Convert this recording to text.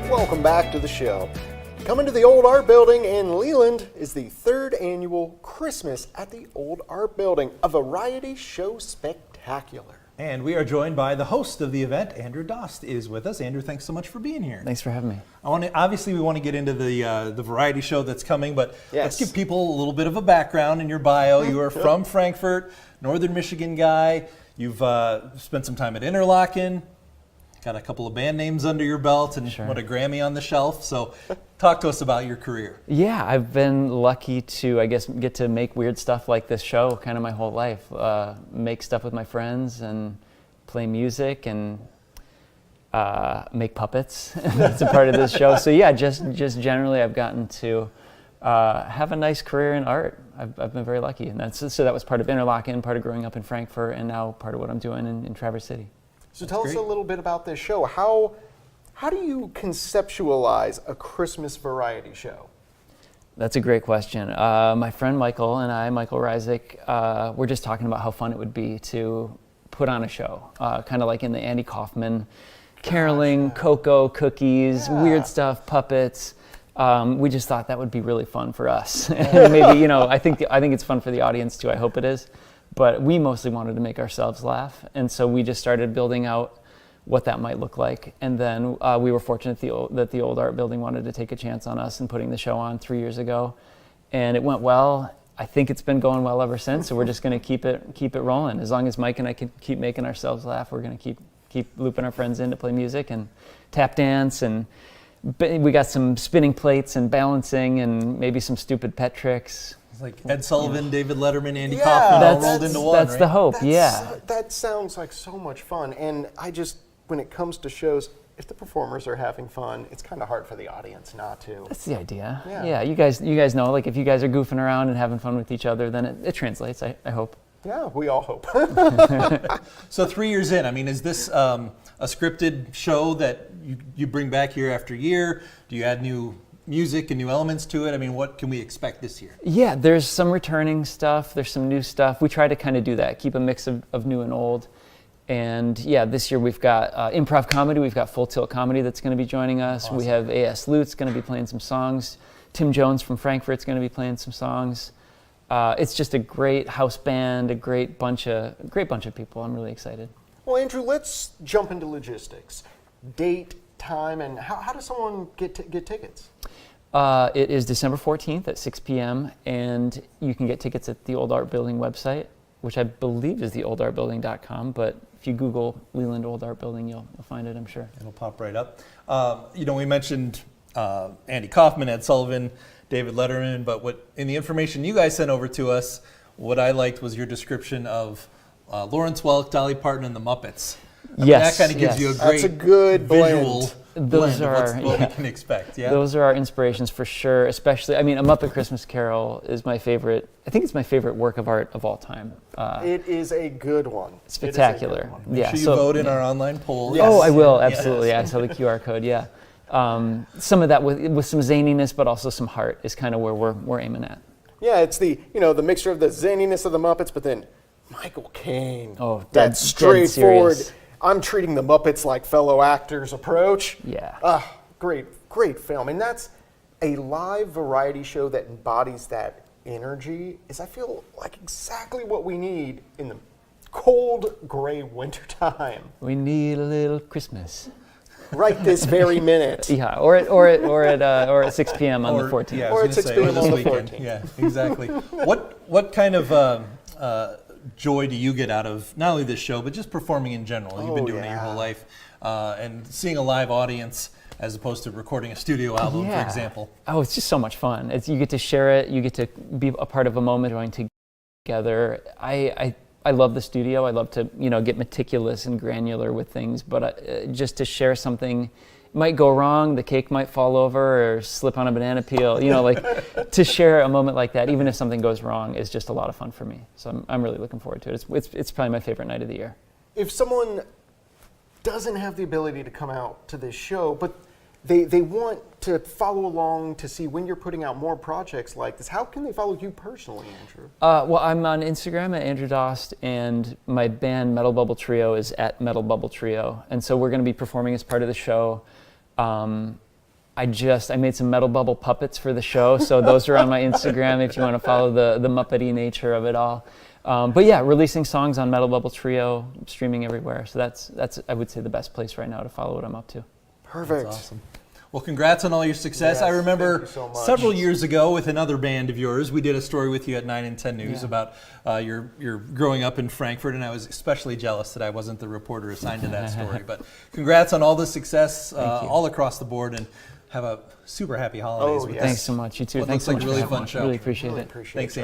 Welcome back to the show. Coming to the Old Art Building in Leland is the third annual Christmas at the Old Art Building, a variety show spectacular. And we are joined by the host of the event, Andrew Dost, is with us. Andrew, thanks so much for being here. Thanks for having me. Obviously, we want to get into the variety show that's coming, but Yes. Let's give people a little bit of a background in your bio. You are from Frankfort, Northern Michigan guy. You've spent some time at Interlochen. Got a couple of band names under your belt and Sure. what, a Grammy on the shelf. So talk to us about your career. Yeah, I've been lucky to, I guess, get to make weird stuff like this show kind of my whole life. Make stuff with my friends and play music and make puppets. That's a part of this show. So yeah, just generally I've gotten to have a nice career in art. I've been very lucky. And so that was part of Interlochen, part of growing up in Frankfurt, and now part of what I'm doing in Traverse City. So tell us a little bit about this show. How do you conceptualize a Christmas variety show? That's a great question. My friend Michael and I, Michael Reisig, we're just talking about how fun it would be to put on a show, kind of like in the Andy Kaufman, caroling, cocoa, cookies, weird stuff, puppets. We just thought that would be really fun for us. And maybe, I think it's fun for the audience too. I hope it is. But we mostly wanted to make ourselves laugh. And so we just started building out what that might look like. And then we were fortunate that the Old Art Building wanted to take a chance on us and putting the show on 3 years ago. And it went well. I think it's been going well ever since. So we're just going to keep it rolling. As long as Mike and I can keep making ourselves laugh, we're going to keep looping our friends in to play music and tap dance. And we got some spinning plates and balancing and maybe some stupid pet tricks. Like Ed Sullivan, David Letterman, Andy Kaufman all rolled into one, That's right? the hope, That sounds like so much fun. And when it comes to shows, if the performers are having fun, it's kind of hard for the audience not to. That's the idea. Yeah. You guys know, like if you guys are goofing around and having fun with each other, then it translates, I hope. Yeah, we all hope. So 3 years in, is this a scripted show that you bring back year after year? Do you add new music and new elements to it? What can we expect this year? Yeah, there's some returning stuff, there's some new stuff. We try to kind of do that, keep a mix of new and old. And yeah, this year we've got improv comedy, we've got Full Tilt Comedy that's going to be joining us. Awesome. We have A.S. Lutz going to be playing some songs. Tim Jones from Frankfurt's going to be playing some songs. It's just a great house band, a great bunch of people. I'm really excited. Well, Andrew, let's jump into logistics. Date, time, and how does someone get tickets? It is December 14th at 6 p.m. and you can get tickets at the Old Art Building website, which I believe is theoldartbuilding.com, but if you Google Leland Old Art Building, you'll find it, I'm sure. It'll pop right up. We mentioned Andy Kaufman, Ed Sullivan, David Letterman, but in the information you guys sent over to us, what I liked was your description of Lawrence Welk, Dolly Parton, and the Muppets. Yes, that kind of gives you a great That's a good visual blend. Those of what we can expect. Yeah, those are our inspirations for sure. Especially, A Muppet Christmas Carol is my favorite. I think it's my favorite work of art of all time. It is a good one. Spectacular. Make sure you vote in our online poll. Yes. Oh, I will absolutely. Yes. I saw the QR code. Yeah, some of that with some zaniness, but also some heart is kind of where we're aiming at. Yeah, it's the mixture of the zaniness of the Muppets, but then Michael Caine. Oh, that straightforward. Dead serious. I'm treating the Muppets like fellow actors approach. Yeah. Great film. And that's a live variety show that embodies that energy, I feel like exactly what we need in the cold, gray winter time. We need a little Christmas. Right this very minute. Yeah, or at 6 p.m. on the 14th. Yeah, or at 6 p.m. on the 14th. Yeah, exactly. What kind of joy do you get out of not only this show, but just performing in general? You've been doing it your whole life. And seeing a live audience as opposed to recording a studio album, for example. Oh, it's just so much fun. You get to share it. You get to be a part of a moment going together. I love the studio. I love to get meticulous and granular with things, but just to share something might go wrong, the cake might fall over or slip on a banana peel, to share a moment like that, even if something goes wrong, is just a lot of fun for me. So I'm really looking forward to it. It's probably my favorite night of the year. If someone doesn't have the ability to come out to this show, but they want to follow along to see when you're putting out more projects like this, how can they follow you personally, Andrew? Well, I'm on Instagram at Andrew Dost, and my band Metal Bubble Trio is at Metal Bubble Trio. And so we're going to be performing as part of the show. I made some metal bubble puppets for the show, so those are on my Instagram if you want to follow the Muppety nature of it all. But yeah, releasing songs on Metal Bubble Trio, streaming everywhere. So that's I would say the best place right now to follow what I'm up to. Perfect. That's awesome. Well, congrats on all your success. Yes, I remember thank you so much. several years ago with another band of yours, we did a story with you at 9 and 10 News about your growing up in Frankfurt, and I was especially jealous that I wasn't the reporter assigned to that story. But congrats on all the success all across the board, and have a super happy holidays. Oh, with yes. this. Thanks so much. You too. What Thanks looks so like much a really for having fun me. show. Really appreciate it. Appreciate Thanks, it.